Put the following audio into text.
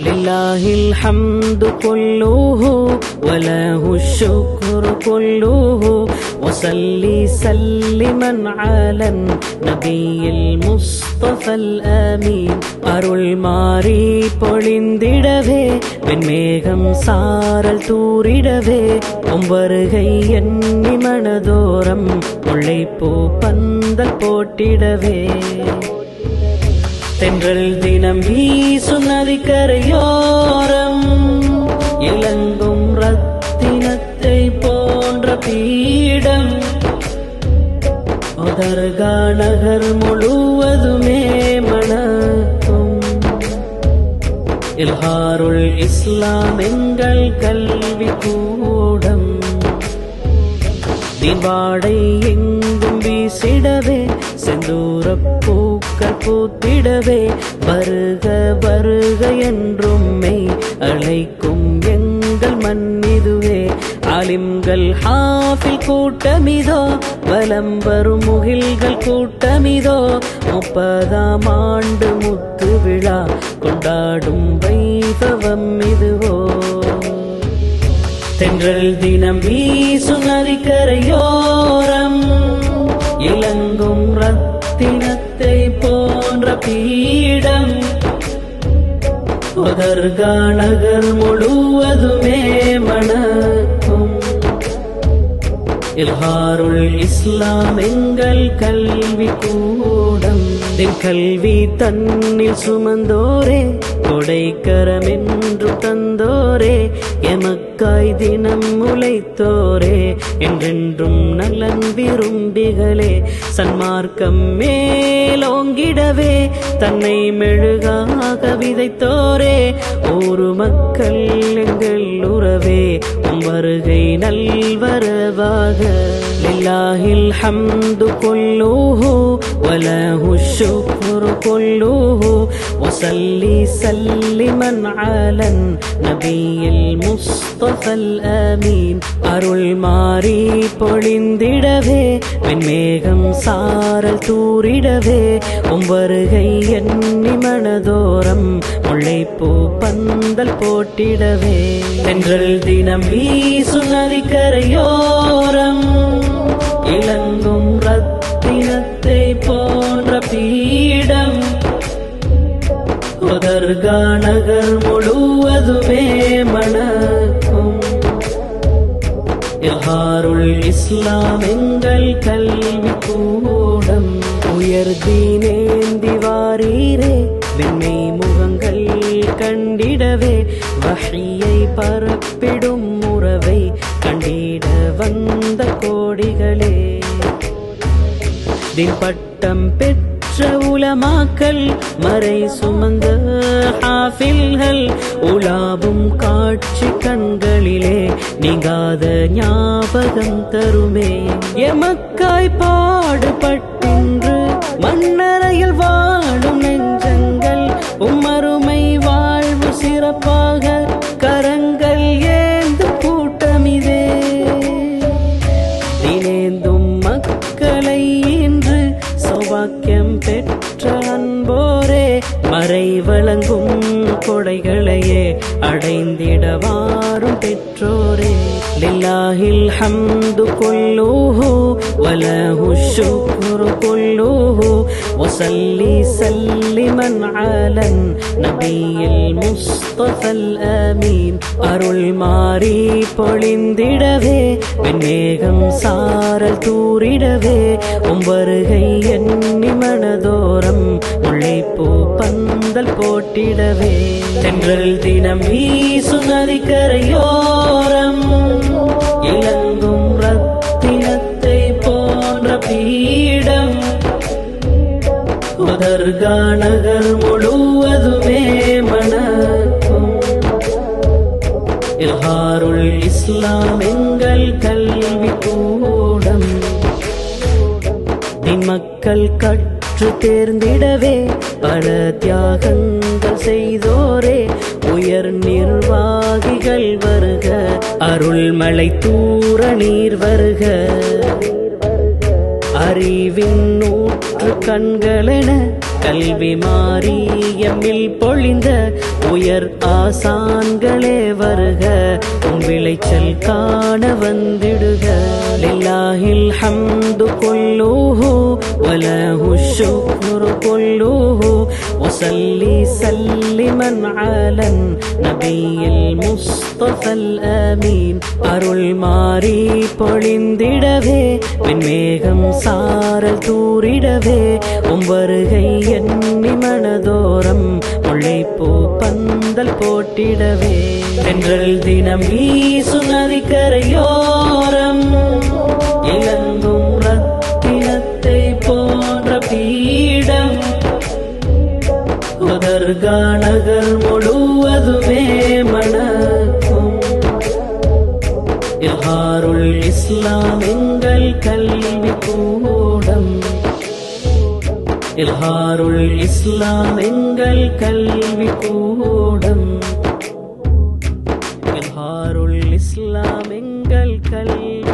லில்லாஹில் ஹம்து குல்லுஹு வலஹு ஷுக்ரு குல்லுஹு வஸல்லி சல்லிமன் Alan நபியில் முஸ்தஃபல் ஆமீன். அருள் மாறி பொழிந்திடவே வெண்மேகம் சாரல் தூரிடவே வருகை எண்ணி மனதோரம் முல்லைப்பூ பந்தல் போட்டிடவே தென்றல் தினம் வீசும் நதிக்கரையோரம் இளங்கும் ரத்தினத்தை போன்ற பீடம் தர்கா நகர் முழுவதுமே மணக்கும். இல்ஹாருல் இஸ்லாம் எங்கள் கல்வி கூடம் தீபாடை எங்கும் வீசிடவே செந்தூரப் பூக்கள் பூத்திடவே வருக வருக என்றும் மெய் அழைக்கும் எங்கள் மண்ணிதுவே. ஆலிம்கள் ஹாஃபில் கூட்டமிதோ வலம் வரும் முகில்கள் கூட்டமிதோ 30ஆம் ஆண்டு முத்து விழா கொண்டாடும் வைபவம் இதுவோ. தென்றல் தினம் வீசும் நதிக்கரையோரம் இளங்கும் ரத்தினத்தை போன்ற பீடம் தர்கா நகர் முழுவதுமே மணக்கும். இல்ஹாருல் இஸ்லாம் எங்கள் கல்வி கூடம் கல்வி தன்னில் சுமந்தோரே கொடைக்கரம் என்று தந்தோரே எமக்காய் தினம் உழைத்தோரே என்றென்றும் நலன் விரும்பிகளே சன்மார்க்கம் மேலோங்கிடவே தன்னை மெழுகாக விதைத்தோரே ஊரு மக்கள் எங்கள் உறவே வருகை நல்வரவாக. லில்லாஹில் ஹம்து குல்லுஹு வலஹு ஷுக்ரு குல்லுஹு வஸல்லி சல்லிமன் அலன் நபியில் முஸ்தஃபல் ஆமீன். அருள் மாறி பொழிந்திடவே வெண்மேகம் சாரல் தூரிடவே வருகை எண்ணி மனதோரம் முல்லைப்பூ பந்தல் போட்டிடவே தென்றல் தினம் வீசும் நதிக்கரையோரம் இளங்கும் ரத்தினத்தை போன்ற பீடம் தர்கா நகர் முழுவதுமே மணக்கும். இல்ஹாருல் இஸ்லாம் எங்கள் கல்வி கூடம் உயர்தீனேந்தி வாரீரே வெண்ணை முகங்கள் கண்டிடவே வஹியை பரப்பிடும் உறவை கண்டிட வந்த கோடிகளே தின் பட்டம் பெற்ற உலமாக்கள் மறை சுமந்த ஹாஃபில்கள் உலாவும் காட்சி கண்களிலே நீங்காத ஞாபகம் தருமே. எமக்காய் பாடுபட்டின்று மண்ணறையில் வாழும் நெஞ்சங்கள் உம்மருமை வாழ்வு சிறப்பாக கரங்கள் ஏந்து கூட்டமிதே தினேந்தும் மக்களை இன்று சௌபாக்கியம் பெற்ற அன்போரே மறை வழங்கும் கொடைகளையே அடைந்திடவாறும் பெற்றோரே. லில்லாஹில் ஹம்து குல்லுஹு வலஹு ஷுக்ரு குல்லுஹு வஸல்லி சல்லிமன் அலன் நபியில் முஸ்தஃபல் ஆமீன். அருள் மாறி பொழிந்திடவே வெண்மேகம் சாரல் தூரிடவே வருகை எண்ணி மனதோரம் முல்லைப்பூ பந்தல் போட்டிடவே தென்றல் தினம் வீசும் நதிக்கரையோரம் இளங்கும் ரத்தினத்தை போன்ற பீடம் தர்கா நகர் முழுவதுமே மணக்கும். இல்ஹாருல் இஸ்லாம் எங்கள் கல்வி கூடம் மக்கள் கற்று தேர்ந்திடவே பல தியாகங்கள் செய்தோரே உயர் நிர்வாகிகள் வருக அருள்மலை தூர நீர் வருக அறிவின் நூற்று கண்களென கல்வி மாறி எம்மில் பொழிந்த உயர் ஆசான்களே வருக, உன் விளைச்சல் காண வந்திடுக. லில்லாஹில் ஹம்து குல்லூஹு வலஹு ஷுக்ரு குல்லூஹு வஸல்லி சல்லிமன் அலன் நபியில் முஸ்தஃபல் ஆமீன். அருள் மாறி பொழிந்திடவே, வெண்மேகம் சாரல் தூரிடவே, உம் வருகை எண்ணி மனதோரம் முல்லைப்பூ பந்தல் போட்டிடவே. தென்றல் தினம் வீசு நதிக்கரையோரம் இலங்கும் ரத்தினத்தை போன்ற பீடம், தர்கா நகர் முழுவதுமே மணக்கும். இல்ஹாருல் இஸ்லாம் எங்கள் கல்வி கூடம், இல்ஹாருல் இஸ்லாம் எங்கள் கல்வி கூடம், இல்ஹாருல் இஸ்லாம் எங்கள் கல்வி